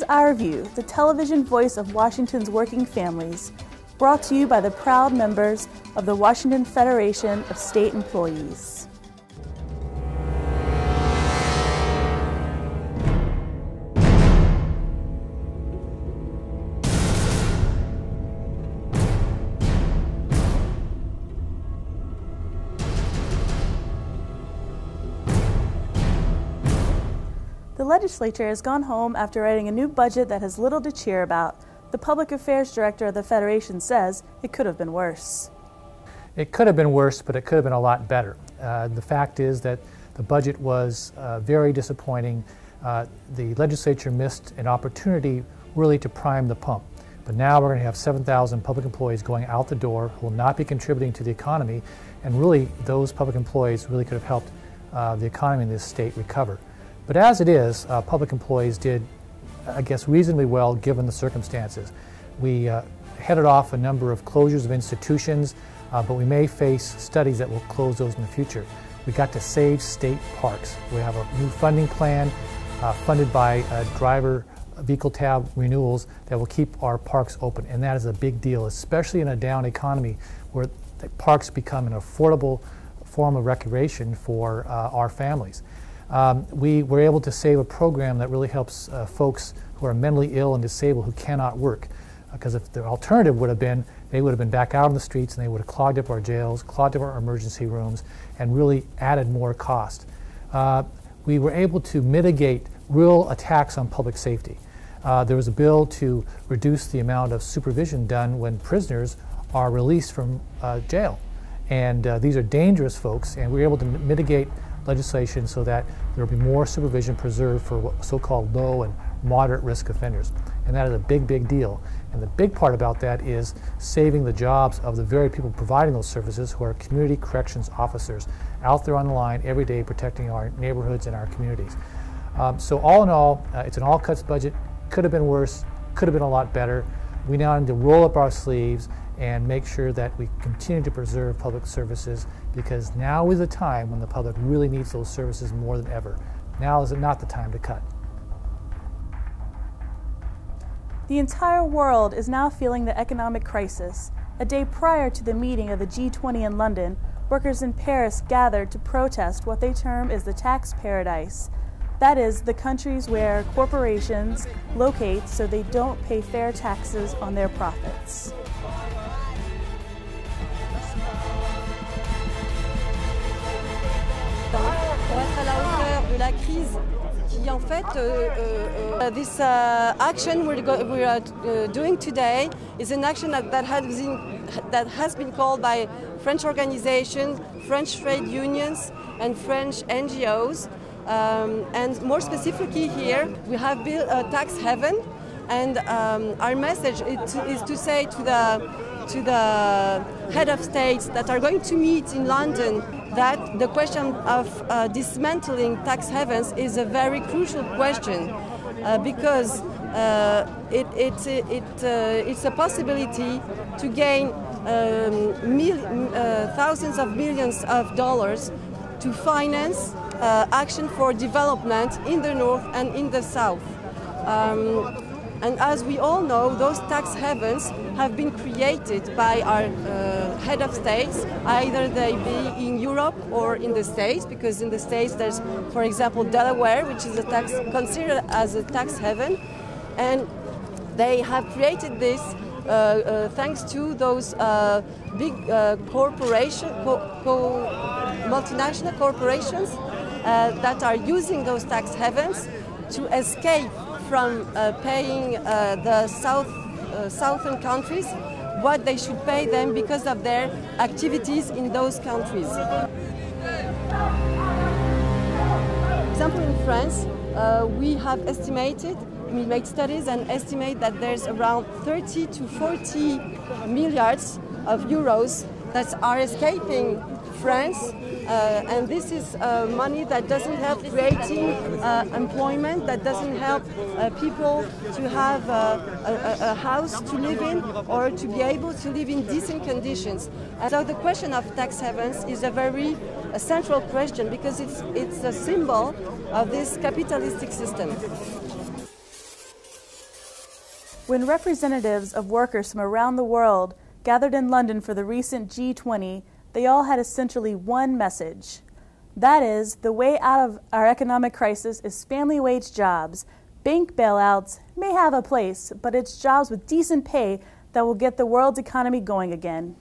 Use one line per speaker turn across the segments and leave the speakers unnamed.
Our View, the television voice of Washington's working families, brought to you by the proud members of the Washington Federation of State Employees. The legislature has gone home after writing a new budget that has little to cheer about. The public affairs director of the Federation says it could have been worse.
It could have been worse, but it could have been a lot better. The fact is that the budget was very disappointing. The legislature missed an opportunity really to prime the pump. But now we're going to have 7,000 public employees going out the door who will not be contributing to the economy, and really those public employees really could have helped the economy in this state recover. But as it is, public employees did, I guess, reasonably well given the circumstances. We headed off a number of closures of institutions, but we may face studies that will close those in the future. We got to save state parks. We have a new funding plan funded by driver vehicle tab renewals that will keep our parks open, and that is a big deal, especially in a down economy where the parks become an affordable form of recreation for our families. We were able to save a program that really helps folks who are mentally ill and disabled who cannot work. Because if the alternative would have been, they would have been back out on the streets and they would have clogged up our jails, clogged up our emergency rooms, and really added more cost. We were able to mitigate real attacks on public safety. There was a bill to reduce the amount of supervision done when prisoners are released from jail. And these are dangerous folks, and we were able to mitigate legislation so that there will be more supervision preserved for so-called low and moderate risk offenders. And that is a big, big deal. And the big part about that is saving the jobs of the very people providing those services, who are community corrections officers out there on the line every day protecting our neighborhoods and our communities. So all in all, it's an all-cuts budget. Could have been worse, could have been a lot better. We now need to roll up our sleeves and make sure that we continue to preserve public services, because now is the time when the public really needs those services more than ever. Now is not the time to cut.
The entire world is now feeling the economic crisis. A day prior to the meeting of the G20 in London, workers in Paris gathered to protest what they term is the tax paradise. That is, the countries where corporations locate so they don't pay fair taxes on their profits.
Pour être à la hauteur de la crise qui en fait this action we are doing today is an action that has been called by French organizations, French trade unions and French NGOs, and more specifically here we have built a tax haven, and our message is to say to the head of states that are going to meet in London that the question of dismantling tax havens is a very crucial question, because it's a possibility to gain thousands of millions of dollars to finance action for development in the north and in the south. And as we all know, those tax havens have been created by our head of states, either they be in Europe or in the States, because in the States there's, for example, Delaware, which is considered as a tax haven, and they have created this thanks to those big multinational corporations that are using those tax havens to escape from paying the southern countries what they should pay them because of their activities in those countries. For example, in France, we have estimated, we made studies and estimate that there's around 30 to 40 milliards of euros that are escaping France, and this is money that doesn't help creating employment, that doesn't help people to have a house to live in or to be able to live in decent conditions. And so the question of tax havens is a very central question, because it's a symbol of this capitalistic system.
When representatives of workers from around the world gathered in London for the recent G20, they all had essentially one message. That is, the way out of our economic crisis is family wage jobs. Bank bailouts may have a place, but it's jobs with decent pay that will get the world's economy going again.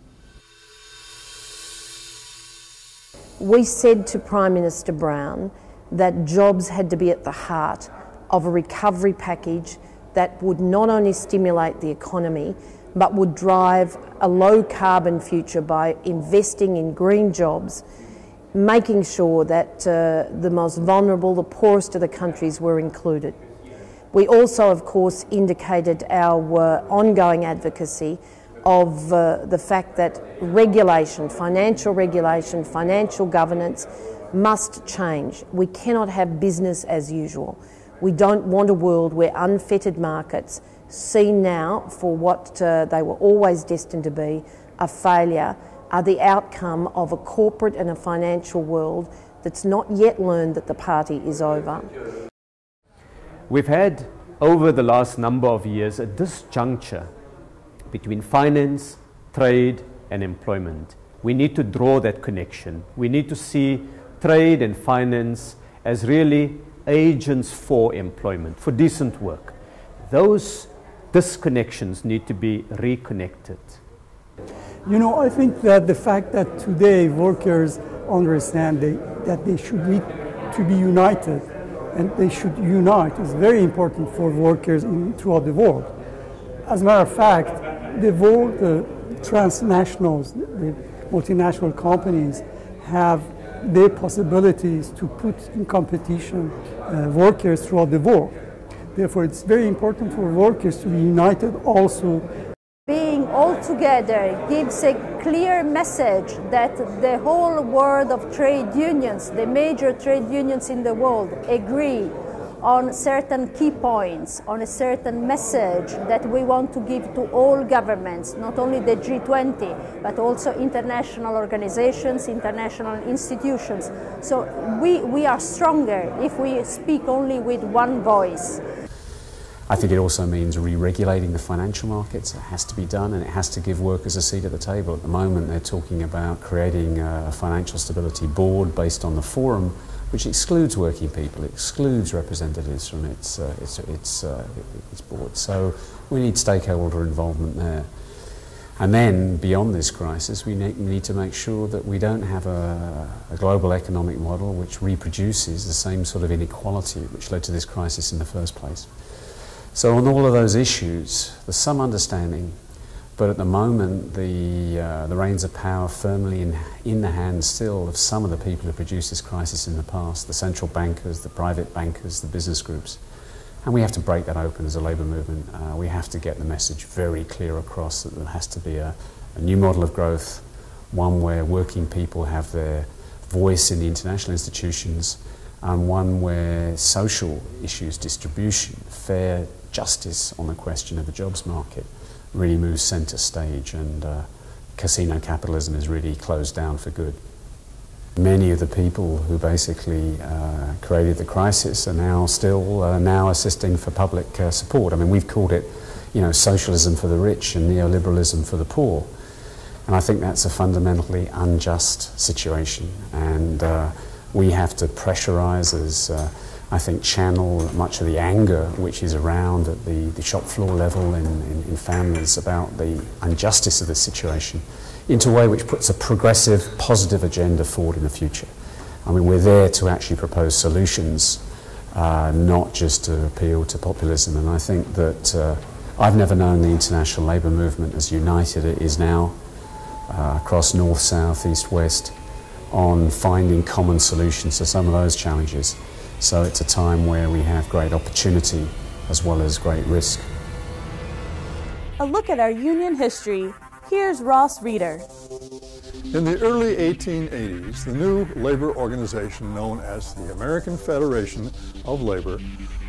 We said to Prime Minister Brown that jobs had to be at the heart of a recovery package that would not only stimulate the economy, but would drive a low-carbon future by investing in green jobs, making sure that the most vulnerable, the poorest of the countries were included. We also, of course, indicated our ongoing advocacy of the fact that regulation, financial governance must change. We cannot have business as usual. We don't want a world where unfettered markets, seen now for what they were always destined to be, a failure, are the outcome of a corporate and a financial world that's not yet learned that the party is over.
We've had, over the last number of years, a disjuncture between finance, trade, and employment. We need to draw that connection. We need to see trade and finance as really agents for employment, for decent work. Those disconnections need to be reconnected.
You know, I think that the fact that today workers understand that they should need to be united and they should unite is very important for workers throughout the world. As a matter of fact, the transnationals, the multinational companies have their possibilities to put in competition workers throughout the world. Therefore, it's very important for workers to be united also.
Being all together gives a clear message that the whole world of trade unions, the major trade unions in the world, agree on certain key points, on a certain message that we want to give to all governments, not only the G20, but also international organizations, international institutions. So we are stronger if we speak only with one voice.
I think it also means re-regulating the financial markets. It has to be done, and it has to give workers a seat at the table. At the moment, they're talking about creating a financial stability board based on the forum, which excludes working people, excludes representatives from its board. So we need stakeholder involvement there. And then, beyond this crisis, we need to make sure that we don't have a global economic model which reproduces the same sort of inequality which led to this crisis in the first place. So on all of those issues, there's some understanding, but at the moment the reins of power firmly in the hands still of some of the people who produced this crisis in the past, the central bankers, the private bankers, the business groups. And we have to break that open as a labour movement. We have to get the message very clear across that there has to be a new model of growth, one where working people have their voice in the international institutions, and one where social issues, distribution, fair justice on the question of the jobs market really moves centre stage, and casino capitalism is really closed down for good. Many of the people who basically created the crisis are now still assisting for public support. I mean, we've called it, you know, socialism for the rich and neoliberalism for the poor. And I think that's a fundamentally unjust situation. And we have to pressurise as, I think, channel much of the anger which is around at the shop floor level in families about the injustice of this situation into a way which puts a progressive, positive agenda forward in the future. I mean, we're there to actually propose solutions, not just to appeal to populism. And I think that I've never known the international labour movement as united it is now, across north, south, east, west, on finding common solutions to some of those challenges. So it's a time where we have great opportunity as well as great risk.
A look at our union history. Here's Ross Reeder.
In the early 1880s, the new labor organization known as the American Federation of Labor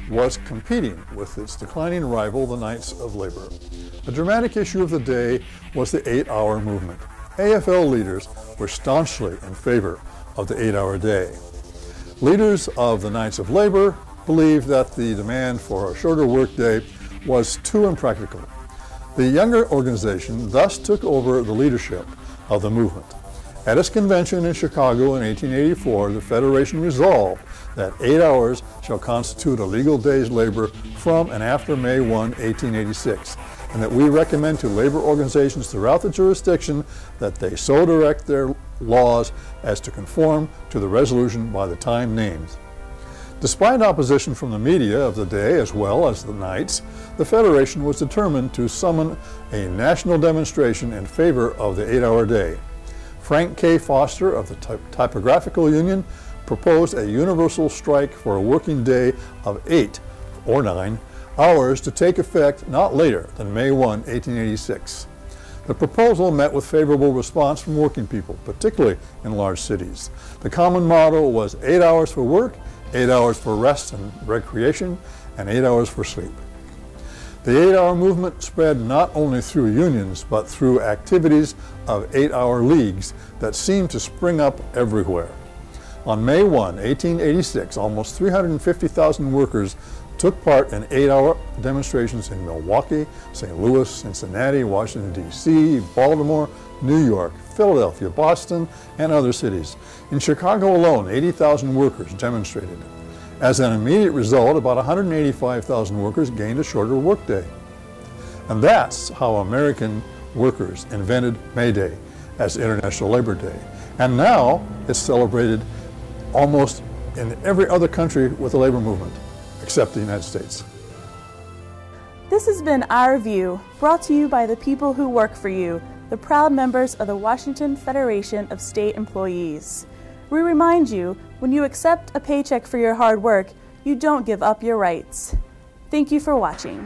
was competing with its declining rival, the Knights of Labor. A dramatic issue of the day was the 8-hour movement. AFL leaders were staunchly in favor of the 8-hour day. Leaders of the Knights of Labor believed that the demand for a shorter workday was too impractical. The younger organization thus took over the leadership of the movement. At its convention in Chicago in 1884, the Federation resolved that 8 hours shall constitute a legal day's labor from and after May 1, 1886, and that we recommend to labor organizations throughout the jurisdiction that they so direct their laws as to conform to the resolution by the time named. Despite opposition from the media of the day as well as the Knights, the Federation was determined to summon a national demonstration in favor of the 8-hour day. Frank K. Foster of the Typographical Union proposed a universal strike for a working day of 8 or 9 hours to take effect not later than May 1, 1886. The proposal met with favorable response from working people, particularly in large cities. The common motto was 8 hours for work, 8 hours for rest and recreation, and 8 hours for sleep. The 8-hour movement spread not only through unions, but through activities of 8-hour leagues that seemed to spring up everywhere. On May 1, 1886, almost 350,000 workers took part in 8-hour demonstrations in Milwaukee, St. Louis, Cincinnati, Washington, D.C., Baltimore, New York, Philadelphia, Boston, and other cities. In Chicago alone, 80,000 workers demonstrated. As an immediate result, about 185,000 workers gained a shorter workday. And that's how American workers invented May Day as International Labor Day. And now it's celebrated almost in every other country with a labor movement, except the United States.
This has been Our View, brought to you by the people who work for you, the proud members of the Washington Federation of State Employees. We remind you, when you accept a paycheck for your hard work, you don't give up your rights. Thank you for watching.